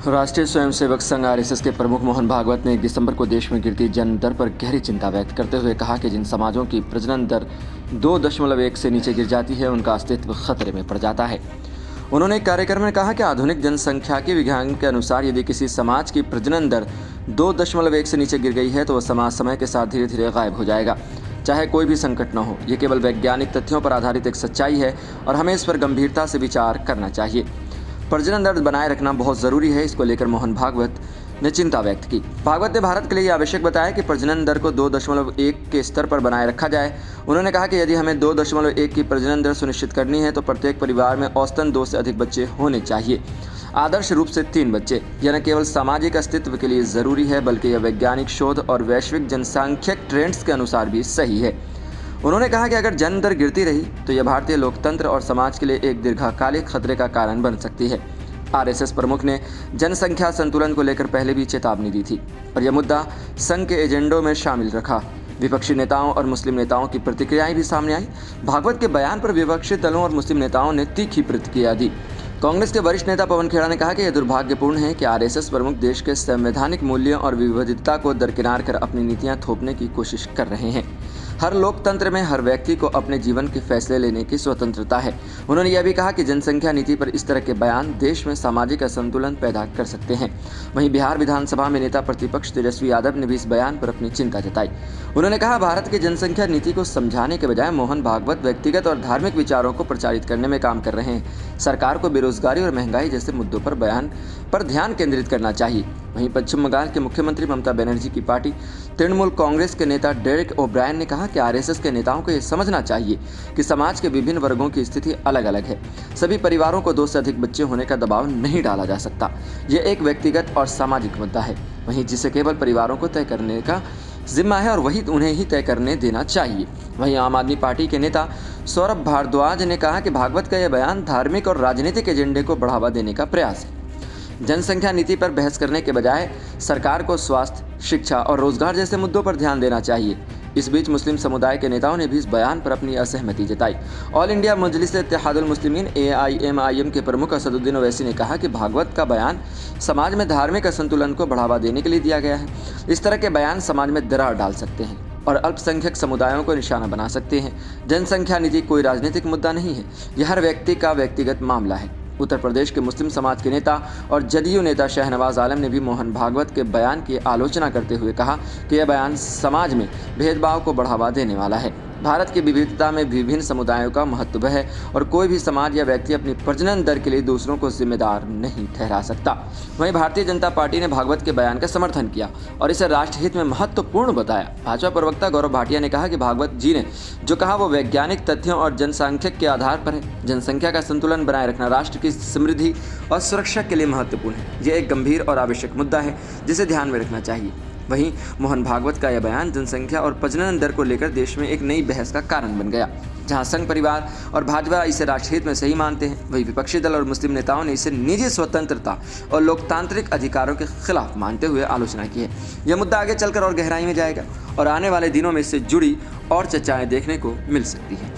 राष्ट्रीय स्वयंसेवक संघ आरएसएस के प्रमुख मोहन भागवत ने 1 दिसंबर को देश में गिरती जन्म दर पर गहरी चिंता व्यक्त करते हुए कहा कि जिन समाजों की प्रजनन दर 2.1 से नीचे गिर जाती है उनका अस्तित्व खतरे में पड़ जाता है। उन्होंने एक कार्यक्रम में कहा कि आधुनिक जनसंख्यिकी विज्ञान के अनुसार यदि किसी समाज की प्रजनन दर 2.1 से नीचे गिर गई है तो वह समाज समय के साथ धीरे धीरे गायब हो जाएगा, चाहे कोई भी संकट न हो। ये केवल वैज्ञानिक तथ्यों पर आधारित एक सच्चाई है और हमें इस पर गंभीरता से विचार करना चाहिए। प्रजनन दर बनाए रखना बहुत ज़रूरी है, इसको लेकर मोहन भागवत ने चिंता व्यक्त की। भागवत ने भारत के लिए आवश्यक बताया कि प्रजनन दर को 2.1 के स्तर पर बनाए रखा जाए। उन्होंने कहा कि यदि हमें 2.1 की प्रजनन दर सुनिश्चित करनी है तो प्रत्येक परिवार में औसतन 2 से अधिक बच्चे होने चाहिए, आदर्श रूप से 3 बच्चे। यह न केवल सामाजिक अस्तित्व के लिए ज़रूरी है बल्कि यह वैज्ञानिक शोध और वैश्विक जनसांख्यिक ट्रेंड्स के अनुसार भी सही है। उन्होंने कहा कि अगर जन्म दर गिरती रही तो यह भारतीय लोकतंत्र और समाज के लिए एक दीर्घकालिक खतरे का कारण बन सकती है। आरएसएस प्रमुख ने जनसंख्या संतुलन को लेकर पहले भी चेतावनी दी थी और यह मुद्दा संघ के एजेंडों में शामिल रखा। विपक्षी नेताओं और मुस्लिम नेताओं की प्रतिक्रियाएं भी सामने आई। भागवत के बयान पर विपक्षी दलों और मुस्लिम नेताओं ने तीखी प्रतिक्रिया दी। कांग्रेस के वरिष्ठ नेता पवन खेड़ा ने कहा कि यह दुर्भाग्यपूर्ण है कि आरएसएस प्रमुख देश के संवैधानिक मूल्यों और विविधता को दरकिनार कर अपनी नीतियां थोपने की कोशिश कर रहे हैं। हर लोकतंत्र में हर व्यक्ति को अपने जीवन के फैसले लेने की स्वतंत्रता है। उन्होंने यह भी कहा कि जनसंख्या नीति पर इस तरह के बयान देश में सामाजिक असंतुलन पैदा कर सकते हैं। वहीं बिहार विधानसभा में नेता प्रतिपक्ष तेजस्वी यादव ने भी इस बयान पर अपनी चिंता जताई। उन्होंने कहा, भारत की जनसंख्या नीति को समझाने के बजाय मोहन भागवत व्यक्तिगत और धार्मिक विचारों को प्रचारित करने में काम कर रहे हैं। सरकार को बेरोजगारी और महंगाई जैसे मुद्दों पर बयान पर ध्यान केंद्रित करना चाहिए। वहीं पश्चिम बंगाल के मुख्यमंत्री ममता बनर्जी की पार्टी तृणमूल कांग्रेस के नेता डेरेक ओब्रायन ने कहा कि आरएसएस के नेताओं को यह समझना चाहिए कि समाज के विभिन्न वर्गों की स्थिति अलग अलग है। सभी परिवारों को 2 से अधिक बच्चे होने का दबाव नहीं डाला जा सकता। यह एक व्यक्तिगत और सामाजिक मुद्दा है, वहीं जिसे केवल परिवारों को तय करने का जिम्मा है और वही उन्हें ही तय करने देना चाहिए। वहीं आम आदमी पार्टी के नेता सौरभ भारद्वाज ने कहा कि भागवत का यह बयान धार्मिक और राजनीतिक एजेंडे को बढ़ावा देने का प्रयास है। जनसंख्या नीति पर बहस करने के बजाय सरकार को स्वास्थ्य, शिक्षा और रोजगार जैसे मुद्दों पर ध्यान देना चाहिए। इस बीच मुस्लिम समुदाय के नेताओं ने भी इस बयान पर अपनी असहमति जताई। ऑल इंडिया मजलिस-ए-इत्तेहादुल मुस्लिमीन AIMIM के प्रमुख असदुद्दीन ओवैसी ने कहा कि भागवत का बयान समाज में धार्मिक असंतुलन को बढ़ावा देने के लिए दिया गया है। इस तरह के बयान समाज में दरार डाल सकते हैं और अल्पसंख्यक समुदायों को निशाना बना सकते हैं। जनसंख्या नीति कोई राजनीतिक मुद्दा नहीं है, यह हर व्यक्ति का व्यक्तिगत मामला है। उत्तर प्रदेश के मुस्लिम समाज के नेता और जदयू नेता शहनवाज आलम ने भी मोहन भागवत के बयान की आलोचना करते हुए कहा कि यह बयान समाज में भेदभाव को बढ़ावा देने वाला है। भारत की विविधता में विभिन्न समुदायों का महत्व है और कोई भी समाज या व्यक्ति अपनी प्रजनन दर के लिए दूसरों को जिम्मेदार नहीं ठहरा सकता। वहीं भारतीय जनता पार्टी ने भागवत के बयान का समर्थन किया और इसे राष्ट्रहित में महत्वपूर्ण बताया। भाजपा प्रवक्ता गौरव भाटिया ने कहा कि भागवत जी ने जो कहा वो वैज्ञानिक तथ्यों और जनसांख्यिक के आधार पर है। जनसंख्या का संतुलन बनाए रखना राष्ट्र की समृद्धि और सुरक्षा के लिए महत्वपूर्ण है। यह एक गंभीर और आवश्यक मुद्दा है जिसे ध्यान में रखना चाहिए। वहीं मोहन भागवत का यह बयान जनसंख्या और प्रजनन दर को लेकर देश में एक नई बहस का कारण बन गया। जहां संघ परिवार और भाजपा इसे राष्ट्रहित में सही मानते हैं, वहीं विपक्षी दल और मुस्लिम नेताओं ने इसे निजी स्वतंत्रता और लोकतांत्रिक अधिकारों के खिलाफ मानते हुए आलोचना की है। यह मुद्दा आगे चलकर और गहराई में जाएगा और आने वाले दिनों में इससे जुड़ी और चर्चाएं देखने को मिल सकती हैं।